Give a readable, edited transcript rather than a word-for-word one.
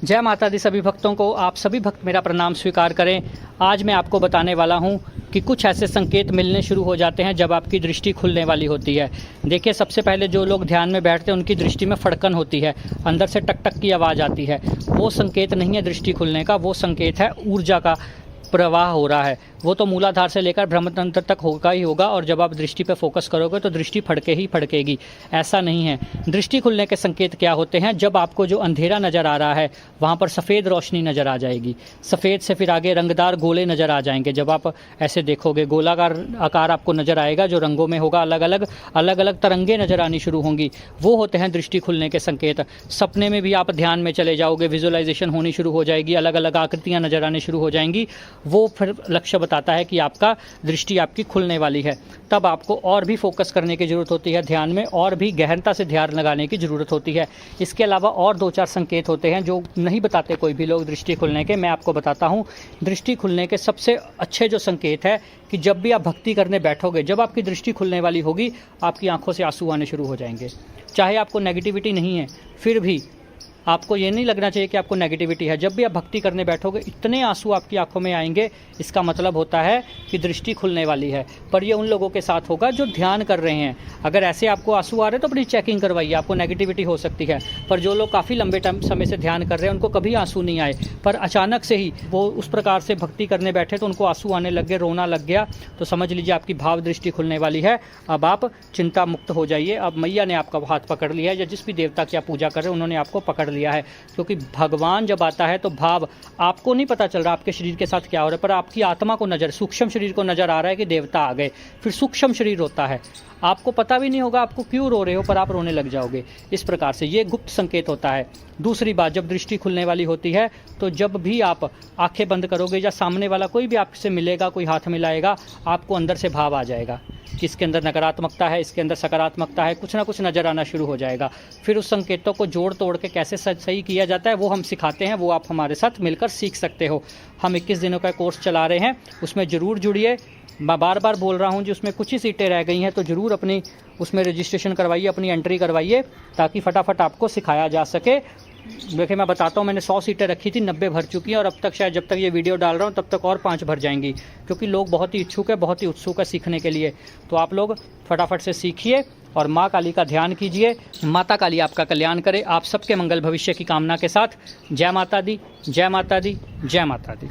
जय माता दी सभी भक्तों को। आप सभी भक्त मेरा प्रणाम स्वीकार करें। आज मैं आपको बताने वाला हूं कि कुछ ऐसे संकेत मिलने शुरू हो जाते हैं जब आपकी दृष्टि खुलने वाली होती है। देखिए, सबसे पहले जो लोग ध्यान में बैठते हैं उनकी दृष्टि में फड़कन होती है, अंदर से टक टक की आवाज़ आती है। वो संकेत नहीं है दृष्टि खुलने का, वो संकेत है ऊर्जा का प्रवाह हो रहा है। वो तो मूलाधार से लेकर ब्रह्मतंत्र तक होगा ही होगा, और जब आप दृष्टि पे फोकस करोगे तो दृष्टि फड़के ही फड़केगी। ऐसा नहीं है। दृष्टि खुलने के संकेत क्या होते हैं? जब आपको जो अंधेरा नज़र आ रहा है वहाँ पर सफ़ेद रोशनी नज़र आ जाएगी। सफ़ेद से फिर आगे रंगदार गोले नज़र आ जाएंगे। जब आप ऐसे देखोगे गोलाकार आकार आपको नज़र आएगा जो रंगों में होगा। अलग अलग तरंगे नज़र आनी शुरू होंगी। वो होते हैं दृष्टि खुलने के संकेत। सपने में भी आप ध्यान में चले जाओगे, विजुअलाइजेशन होनी शुरू हो जाएगी, अलग अलग आकृतियाँ नज़र आनी शुरू हो जाएंगी। वो फिर लक्ष्य बताता है कि आपका दृष्टि आपकी खुलने वाली है। तब आपको और भी फोकस करने की ज़रूरत होती है ध्यान में, और भी गहनता से ध्यान लगाने की ज़रूरत होती है। इसके अलावा और 2-4 संकेत होते हैं जो नहीं बताते कोई भी लोग दृष्टि खुलने के। मैं आपको बताता हूँ। दृष्टि खुलने के सबसे अच्छे जो संकेत है कि जब भी आप भक्ति करने बैठोगे, जब आपकी दृष्टि खुलने वाली होगी, आपकी आंखों से आंसू आने शुरू हो जाएंगे। चाहे आपको नेगेटिविटी नहीं है, फिर भी आपको ये नहीं लगना चाहिए कि आपको नेगेटिविटी है। जब भी आप भक्ति करने बैठोगे इतने आंसू आपकी आंखों में आएंगे, इसका मतलब होता है कि दृष्टि खुलने वाली है। पर ये उन लोगों के साथ होगा जो ध्यान कर रहे हैं। अगर ऐसे आपको आंसू आ रहे हैं तो अपनी चेकिंग करवाइए, आपको नेगेटिविटी हो सकती है। पर जो लोग काफ़ी लंबे समय से ध्यान कर रहे हैं उनको कभी आंसू नहीं आए, पर अचानक से ही वो उस प्रकार से भक्ति करने बैठे तो उनको आंसू आने लग गए, रोना लग गया, तो समझ लीजिए आपकी भाव दृष्टि खुलने वाली है। अब आप चिंता मुक्त हो जाइए। अब मैया ने आपका हाथ पकड़ लिया है, या जिस भी देवता की आप पूजा कर रहे हैं उन्होंने आपको पकड़ लिया है। क्योंकि भगवान जब आता है तो भाव आपको नहीं पता चल रहा आपके शरीर के साथ क्या हो रहा है, पर आपकी आत्मा को नज़र, सूक्ष्म शरीर को नज़र आ रहा है कि देवता आ गए। फिर सूक्ष्म शरीर होता है, आपको पता भी नहीं होगा आपको क्यों रो रहे हो, पर आप रोने लग जाओगे। इस प्रकार से ये गुप्त संकेत होता है। दूसरी बात, जब दृष्टि खुलने वाली होती है तो जब भी आप आंखें बंद करोगे या सामने वाला कोई भी आपसे मिलेगा, कोई हाथ मिलाएगा, आपको अंदर से भाव आ जाएगा कि इसके अंदर नकारात्मकता है, इसके अंदर सकारात्मकता है, कुछ ना कुछ नज़र आना शुरू हो जाएगा। फिर उस संकेतों को जोड़ तोड़ के कैसे सही किया जाता है वो हम सिखाते हैं। वो आप हमारे साथ मिलकर सीख सकते हो। हम 21 दिनों का कोर्स चला रहे हैं, उसमें ज़रूर जुड़िए। मैं बार बार बोल रहा हूँ जी, उसमें कुछ ही सीटें रह गई हैं, तो ज़रूर अपनी उसमें रजिस्ट्रेशन करवाइए, अपनी एंट्री करवाइए, ताकि फटाफट आपको सिखाया जा सके। देखिए, मैं बताता हूँ, मैंने 100 सीटें रखी थी, 90 भर चुकी हैं, और अब तक शायद जब तक ये वीडियो डाल रहा हूँ तब तक और 5 भर जाएंगी, क्योंकि लोग बहुत ही इच्छुक है, बहुत ही उत्सुक है सीखने के लिए। तो आप लोग फटाफट से सीखिए और माँ काली का ध्यान कीजिए। माता काली आपका कल्याण करे। आप सबके मंगल भविष्य की कामना के साथ जय माता दी, जय माता दी, जय माता दी।